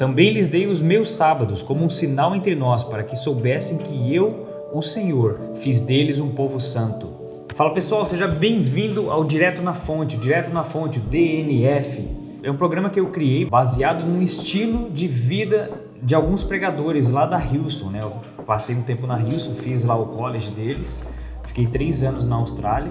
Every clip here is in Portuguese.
Também lhes dei os meus sábados como um sinal entre nós, para que soubessem que eu, o Senhor, fiz deles um povo santo. Fala pessoal, seja bem-vindo ao Direto na Fonte, o DNF. É um programa que eu criei baseado num estilo de vida de alguns pregadores lá da Hillsong, né? Eu passei um tempo na Hillsong, fiz lá o college deles, fiquei 3 anos na Austrália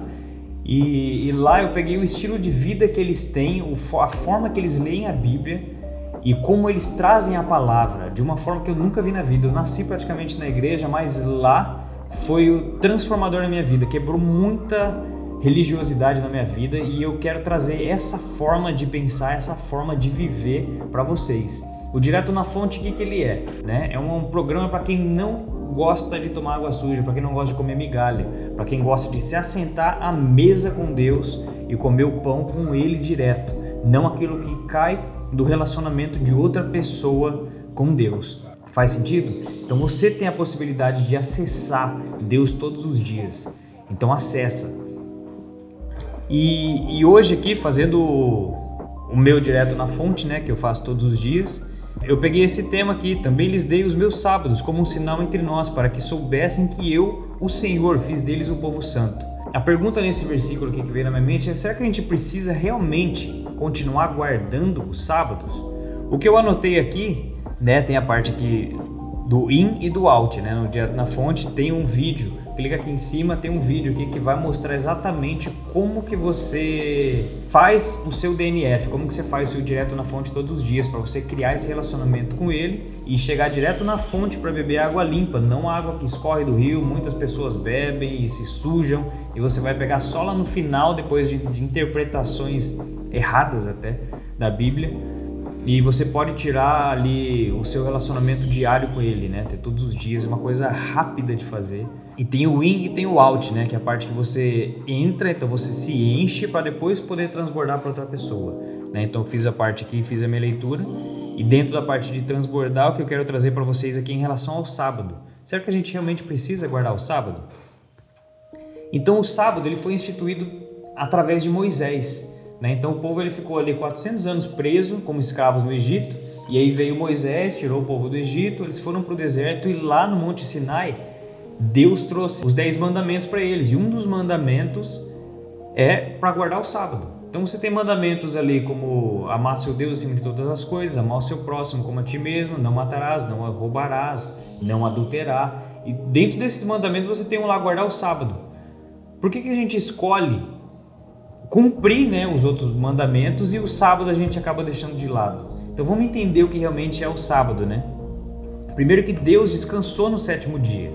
e lá eu peguei o estilo de vida que eles têm, a forma que eles leem a Bíblia e como eles trazem a palavra de uma forma que eu nunca vi na vida. Eu nasci praticamente na igreja, mas lá foi o transformador na minha vida, quebrou muita religiosidade na minha vida e eu quero trazer essa forma de pensar, essa forma de viver para vocês. O Direto na Fonte, o que ele é? Né? É um programa para quem não gosta de tomar água suja, para quem não gosta de comer migalha, para quem gosta de se assentar à mesa com Deus e comer o pão com Ele direto, não aquilo que cai do relacionamento de outra pessoa com Deus. Faz sentido? Então você tem a possibilidade de acessar Deus todos os dias. Então acessa. E hoje aqui, fazendo o meu Direto na Fonte, né, que eu faço todos os dias, eu peguei esse tema aqui. Também lhes dei os meus sábados como um sinal entre nós, para que soubessem que eu, o Senhor, fiz deles um povo santo. A pergunta nesse versículo aqui que veio na minha mente é: será que a gente precisa realmente continuar guardando os sábados? O que eu anotei aqui, né, tem a parte aqui do in e do out, né? No Direto na Fonte tem um vídeo, clica aqui em cima, tem um vídeo aqui que vai mostrar exatamente como que você faz o seu DNF, como que você faz o seu Direto na Fonte todos os dias, para você criar esse relacionamento com ele e chegar direto na fonte para beber água limpa, não água que escorre do rio. Muitas pessoas bebem e se sujam e você vai pegar só lá no final, depois de interpretações erradas até da Bíblia. E você pode tirar ali o seu relacionamento diário com ele, né? Ter todos os dias, é uma coisa rápida de fazer. E tem o in e tem o out, né? Que é a parte que você entra, então você se enche para depois poder transbordar para outra pessoa, né? Então eu fiz a parte aqui, fiz a minha leitura. E dentro da parte de transbordar, o que eu quero trazer para vocês aqui em relação ao sábado. Será que a gente realmente precisa guardar o sábado? Então o sábado ele foi instituído através de Moisés. Então o povo ele ficou ali 400 anos preso como escravos no Egito, e aí veio Moisés, tirou o povo do Egito, eles foram para o deserto e lá no Monte Sinai, Deus trouxe os 10 mandamentos para eles, e um dos mandamentos é para guardar o sábado. Então você tem mandamentos ali como amar seu Deus acima de todas as coisas, amar o seu próximo como a ti mesmo, não matarás, não roubarás, não adulterar, e dentro desses mandamentos você tem lá guardar o sábado. Por que a gente escolhe cumprir, né, os outros mandamentos e o sábado a gente acaba deixando de lado? Então vamos entender o que realmente é o sábado, né? Primeiro que Deus descansou no 7º dia.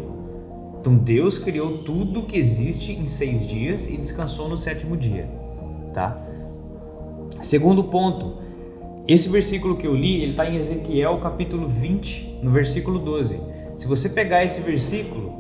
Então Deus criou tudo que existe em 6 dias e descansou no 7º dia, tá? Segundo ponto, esse versículo que eu li, ele está em Ezequiel capítulo 20, no versículo 12. Se você pegar esse versículo,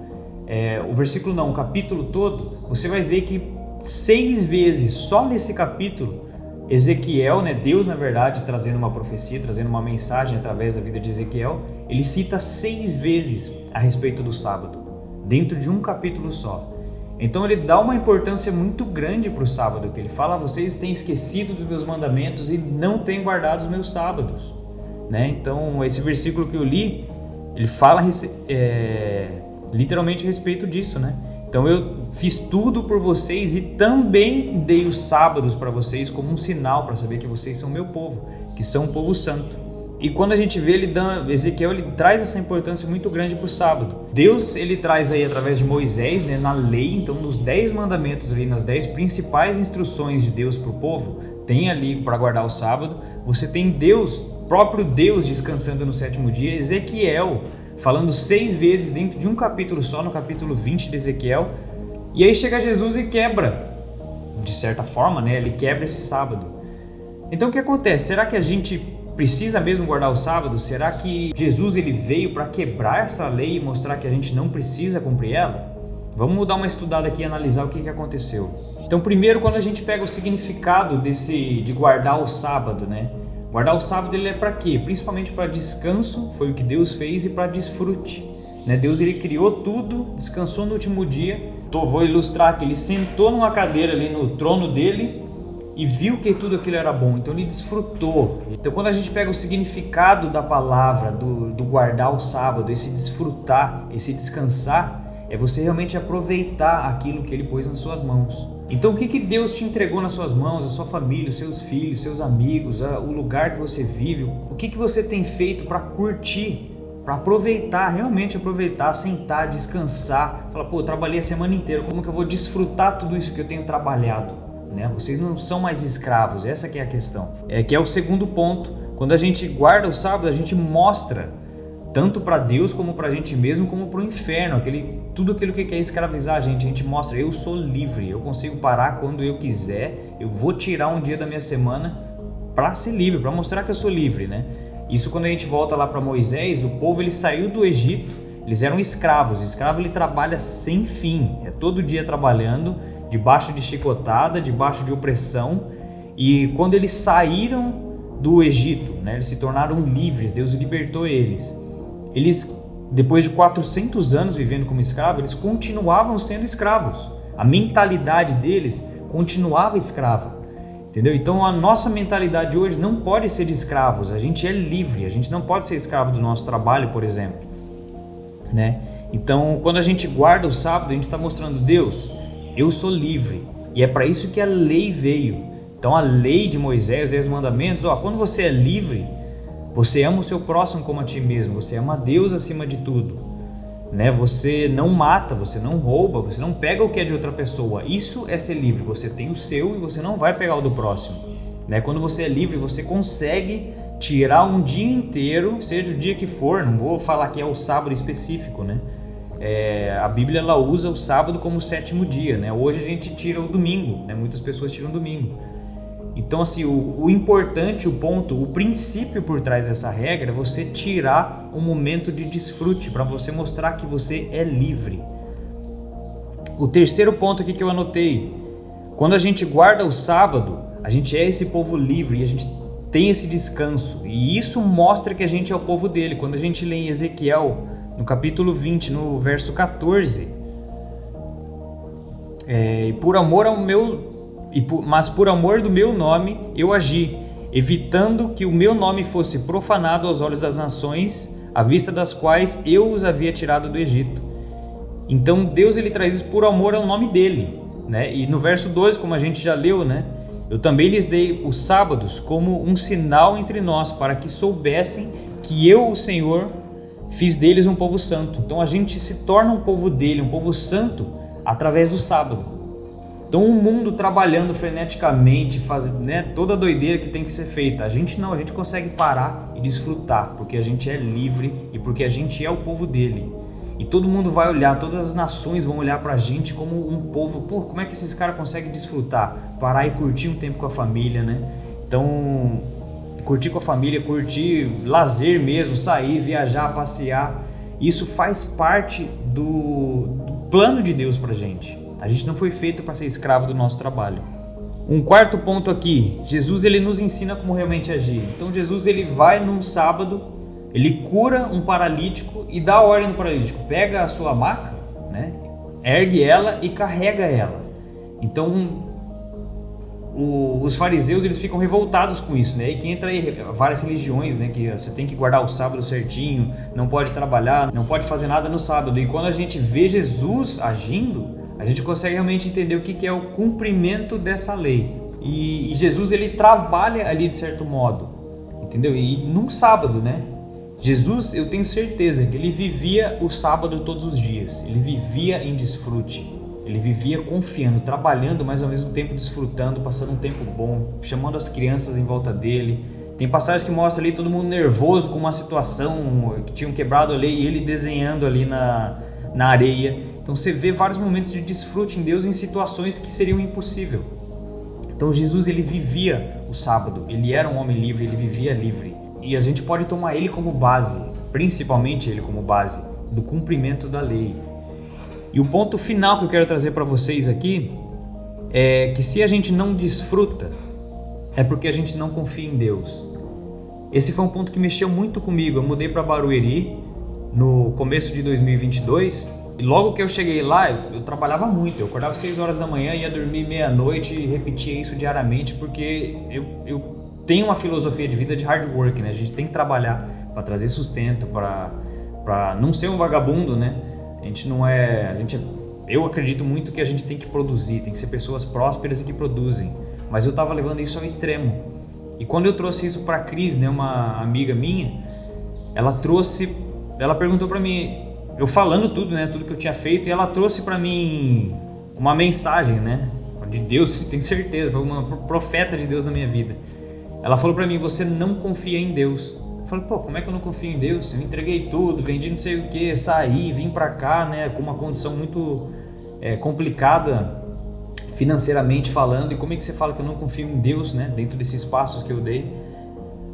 o capítulo todo, você vai ver que 6 vezes, só nesse capítulo, Ezequiel, né, Deus na verdade trazendo uma profecia, trazendo uma mensagem através da vida de Ezequiel, ele cita 6 vezes a respeito do sábado, dentro de um capítulo só. Então ele dá uma importância muito grande para o sábado, que ele fala: vocês têm esquecido dos meus mandamentos e não têm guardado os meus sábados, né? Então esse versículo que eu li, ele fala literalmente a respeito disso, né? Então eu fiz tudo por vocês e também dei os sábados para vocês como um sinal para saber que vocês são meu povo, que são um povo santo. E quando a gente vê, Ezequiel ele traz essa importância muito grande para o sábado. Deus ele traz aí através de Moisés, né, na lei, então nos 10 mandamentos ali, nas 10 principais instruções de Deus para o povo, tem ali para guardar o sábado. Você tem Deus, próprio Deus descansando no 7º dia, Ezequiel falando 6 vezes dentro de um capítulo só, no capítulo 20 de Ezequiel. E aí chega Jesus e quebra, de certa forma, né, ele quebra esse sábado. Então o que acontece? Será que a gente precisa mesmo guardar o sábado? Será que Jesus ele veio para quebrar essa lei e mostrar que a gente não precisa cumprir ela? Vamos dar uma estudada aqui e analisar o que aconteceu. Então primeiro, quando a gente pega o significado de guardar o sábado, né? Guardar o sábado ele é para quê? Principalmente para descanso, foi o que Deus fez, e para desfrute, né? Deus ele criou tudo, descansou no último dia. Vou ilustrar que ele sentou numa cadeira ali no trono dele e viu que tudo aquilo era bom, então ele desfrutou. Então quando a gente pega o significado da palavra, do guardar o sábado, esse desfrutar, esse descansar, é você realmente aproveitar aquilo que ele pôs nas suas mãos. Então o que Deus te entregou nas suas mãos, a sua família, os seus filhos, seus amigos, o lugar que você vive, o que você tem feito para curtir, para aproveitar, realmente aproveitar, sentar, descansar, falar, pô, eu trabalhei a semana inteira, como que eu vou desfrutar tudo isso que eu tenho trabalhado? Né? Vocês não são mais escravos, essa que é a questão. Que é o segundo ponto. Quando a gente guarda o sábado, a gente mostra tanto para Deus como para a gente mesmo, como para o inferno, tudo aquilo que quer escravizar a gente mostra, eu sou livre, eu consigo parar quando eu quiser, eu vou tirar um dia da minha semana para ser livre, para mostrar que eu sou livre, né? Isso quando a gente volta lá para Moisés, o povo ele saiu do Egito, eles eram escravos, o escravo ele trabalha sem fim, é todo dia trabalhando, debaixo de chicotada, debaixo de opressão, e quando eles saíram do Egito, né, eles se tornaram livres, Deus libertou eles. Eles, depois de 400 anos vivendo como escravos, eles continuavam sendo escravos. A mentalidade deles continuava escrava, entendeu? Então a nossa mentalidade hoje não pode ser de escravos, a gente é livre, a gente não pode ser escravo do nosso trabalho, por exemplo, né? Então quando a gente guarda o sábado, a gente está mostrando, Deus, eu sou livre, e é para isso que a lei veio. Então a lei de Moisés, os 10 mandamentos, quando você é livre, você ama o seu próximo como a ti mesmo, você ama a Deus acima de tudo, né? Você não mata, você não rouba, você não pega o que é de outra pessoa. Isso é ser livre, você tem o seu e você não vai pegar o do próximo, né? Quando você é livre, você consegue tirar um dia inteiro, seja o dia que for, não vou falar que é o sábado específico, né? A Bíblia ela usa o sábado como o 7º dia, né? Hoje a gente tira o domingo, né? Muitas pessoas tiram o domingo. Então assim, o importante, o ponto, o princípio por trás dessa regra é você tirar um momento de desfrute para você mostrar que você é livre. O terceiro ponto aqui que eu anotei, quando a gente guarda o sábado, a gente é esse povo livre e a gente tem esse descanso, e isso mostra que a gente é o povo dele. Quando a gente lê em Ezequiel, no capítulo 20, no verso 14, mas por amor do meu nome eu agi, evitando que o meu nome fosse profanado aos olhos das nações, à vista das quais eu os havia tirado do Egito. Então Deus ele traz isso por amor ao nome dele, né? E no verso 12, como a gente já leu, né? Eu também lhes dei os sábados como um sinal entre nós, para que soubessem que eu, o Senhor, fiz deles um povo santo. Então a gente se torna um povo dele, um povo santo, através do sábado. Então o mundo trabalhando freneticamente, fazendo, né, toda a doideira que tem que ser feita. A gente não, a gente consegue parar e desfrutar, porque a gente é livre e porque a gente é o povo dele. E todo mundo vai olhar, todas as nações vão olhar pra gente como um povo. Pô, como é que esses caras conseguem desfrutar? Parar e curtir um tempo com a família, né? Então, curtir com a família, curtir lazer mesmo, sair, viajar, passear. Isso faz parte do plano de Deus pra gente. A gente não foi feito para ser escravo do nosso trabalho. Um quarto ponto aqui, Jesus ele nos ensina como realmente agir. Então Jesus ele vai num sábado, ele cura um paralítico e dá ordem no paralítico, pega a sua maca, né, ergue ela e carrega ela. Então os fariseus eles ficam revoltados com isso, né? E que entra aí várias religiões, né? Que você tem que guardar o sábado certinho, não pode trabalhar, não pode fazer nada no sábado. E quando a gente vê Jesus agindo, a gente consegue realmente entender o que é o cumprimento dessa lei. E Jesus ele trabalha ali de certo modo, entendeu? E num sábado, né? Jesus, eu tenho certeza que ele vivia o sábado todos os dias. Ele vivia em desfrute. Ele vivia confiando, trabalhando, mas ao mesmo tempo desfrutando, passando um tempo bom, chamando as crianças em volta dele. Tem passagens que mostram ali todo mundo nervoso com uma situação que tinham quebrado a lei e ele desenhando ali na areia. Então você vê vários momentos de desfrute em Deus em situações que seriam impossíveis. Então Jesus ele vivia o sábado, ele era um homem livre, ele vivia livre. E a gente pode tomar ele como base, principalmente ele como base do cumprimento da lei. E o ponto final que eu quero trazer para vocês aqui é que se a gente não desfruta, é porque a gente não confia em Deus. Esse foi um ponto que mexeu muito comigo. Eu mudei para Barueri no começo de 2022 E logo que eu cheguei lá, eu trabalhava muito, eu acordava 6 horas da manhã, ia dormir meia-noite e repetia isso diariamente, porque eu tenho uma filosofia de vida de hard work, né? A gente tem que trabalhar para trazer sustento, para não ser um vagabundo, né? Eu acredito muito que a gente tem que produzir, tem que ser pessoas prósperas e que produzem, mas eu estava levando isso ao extremo. E quando eu trouxe isso para a Cris, né, uma amiga minha, ela perguntou para mim, eu falando tudo, né, tudo que eu tinha feito, e ela trouxe para mim uma mensagem, né, de Deus, tenho certeza, foi uma profeta de Deus na minha vida. Ela falou para mim, você não confia em Deus. Eu falei, pô, como é que eu não confio em Deus? Eu entreguei tudo, vendi não sei o que, saí, vim para cá, né, com uma condição muito complicada financeiramente falando, e como é que você fala que eu não confio em Deus, né, dentro desses passos que eu dei?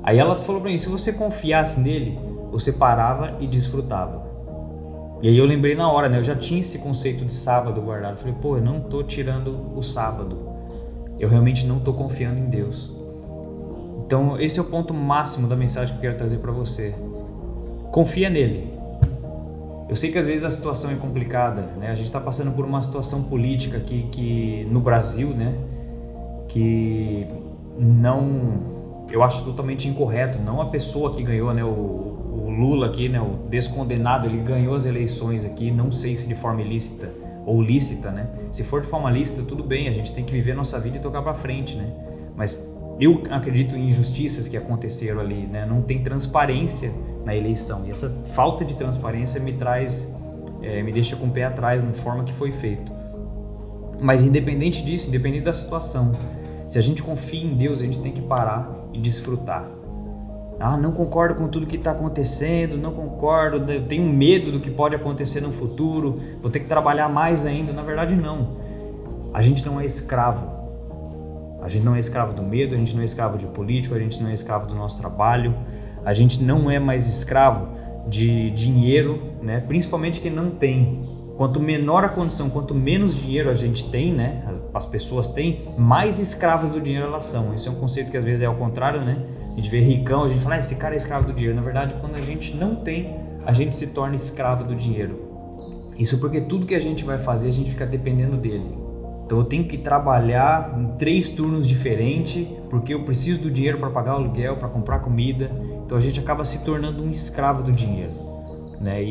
Aí ela falou para mim, se você confiasse nele, você parava e desfrutava. E aí eu lembrei na hora, né? Eu já tinha esse conceito de sábado guardado. Eu falei, pô, eu não tô tirando o sábado. Eu realmente não tô confiando em Deus. Então esse é o ponto máximo da mensagem que eu quero trazer para você. Confia nele. Eu sei que às vezes a situação é complicada, né? A gente está passando por uma situação política aqui que no Brasil, né? Que eu acho totalmente incorreto. Não a pessoa que ganhou, né? O Lula aqui, né, o descondenado, ele ganhou as eleições aqui, não sei se de forma ilícita ou lícita, né? Se for de forma lícita, tudo bem, a gente tem que viver a nossa vida e tocar pra frente, né? Mas eu acredito em injustiças que aconteceram ali, né? Não tem transparência na eleição, e essa falta de transparência me deixa com o pé atrás na forma que foi feito. Mas independente disso, independente da situação, se a gente confia em Deus, a gente tem que parar e desfrutar. Ah, não concordo com tudo que está acontecendo, não concordo, tenho medo do que pode acontecer no futuro, vou ter que trabalhar mais ainda. Na verdade, não. A gente não é escravo. A gente não é escravo do medo, a gente não é escravo de político, a gente não é escravo do nosso trabalho, a gente não é mais escravo de dinheiro, né? Principalmente quem não tem. Quanto menor a condição, quanto menos dinheiro a gente tem, né? As pessoas têm, mais escravas do dinheiro elas são. Isso é um conceito que às vezes é ao contrário, né? A gente vê ricão, a gente fala, esse cara é escravo do dinheiro. Na verdade, quando a gente não tem, a gente se torna escravo do dinheiro. Isso porque tudo que a gente vai fazer, a gente fica dependendo dele. Então eu tenho que trabalhar em 3 turnos diferentes, porque eu preciso do dinheiro para pagar o aluguel, para comprar comida. Então a gente acaba se tornando um escravo do dinheiro, né?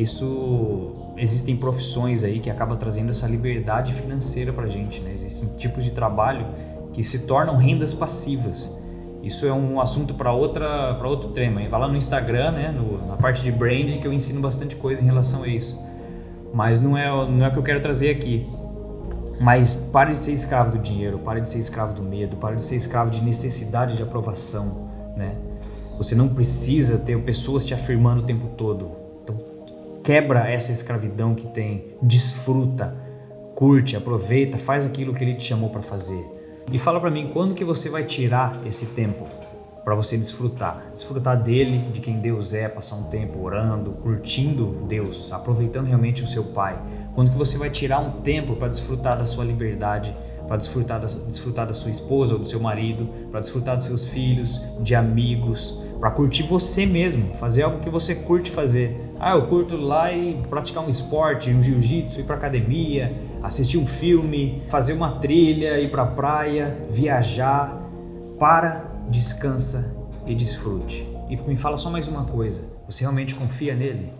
Existem profissões aí que acabam trazendo essa liberdade financeira pra gente, né? Existem tipos de trabalho que se tornam rendas passivas. Isso é um assunto para outro tema. Vai lá no Instagram, né, na parte de branding, que eu ensino bastante coisa em relação a isso. Mas não é o que eu quero trazer aqui. Mas pare de ser escravo do dinheiro, pare de ser escravo do medo, pare de ser escravo de necessidade de aprovação, né? Você não precisa ter pessoas te afirmando o tempo todo. Então, quebra essa escravidão que tem, desfruta, curte, aproveita, faz aquilo que ele te chamou para fazer. E fala para mim, quando que você vai tirar esse tempo para você desfrutar? Desfrutar dele, de quem Deus é, passar um tempo orando, curtindo Deus, aproveitando realmente o seu Pai. Quando que você vai tirar um tempo para desfrutar da sua liberdade, para desfrutar da sua esposa ou do seu marido, para desfrutar dos seus filhos, de amigos, para curtir você mesmo, fazer algo que você curte fazer. Ah, eu curto lá e praticar um esporte, um jiu-jitsu, ir para academia, assistir um filme, fazer uma trilha, ir para a praia, viajar. Para, descansa e desfrute. E me fala só mais uma coisa, você realmente confia nele?